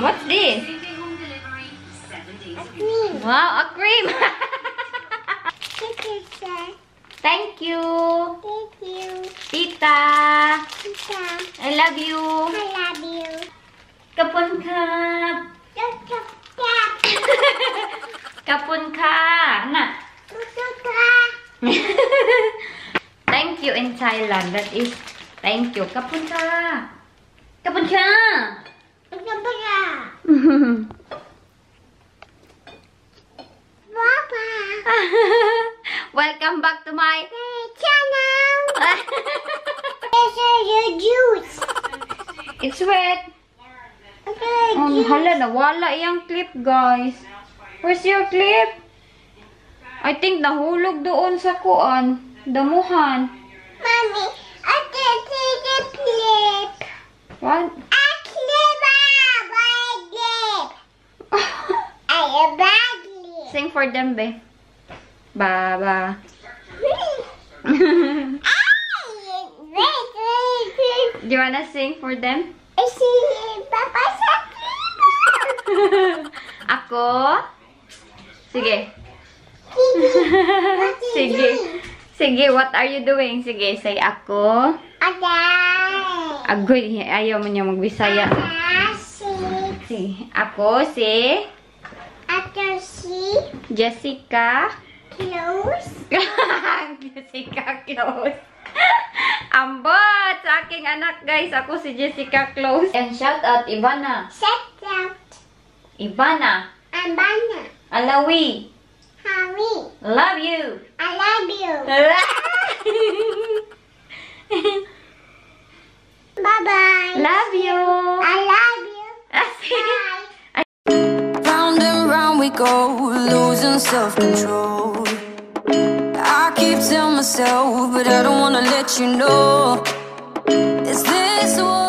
What's this? A cream. Wow, a cream. Thank you. Thank you. Tita. Tita. I love you. I love you. Kapun ka. Kapun ka. Na. Thank you in Thailand. That is thank you. Kapun ka. Kapun ka. Welcome back to my channel. This is your juice. It's wet. Hala, nawala yung clip, guys. Where's your clip? I think nahulog doon sa kuan. Damuhan. Mommy, I can see the clip. What? A clip. I badly. Sing for them, be. Baba. Do you wanna sing for them? I see Papa sa Ako? Sige. Sige. Sige, what are you doing? Sige, say ako. Agoy, ayaw mo niya magbisaya. Sige. Ako si Jessica Close. Jessica Close. Ambot sa aking anak, guys. Ako si Jessica Close. And shout out Ivana. Shout out Ivana. Ivana. Alawi. Harry. Love you. I love you. Bye-bye. Love you. I love you. Bye. Round and round we go, losing self-control. I keep telling myself, but I don't wanna let you know. Is this what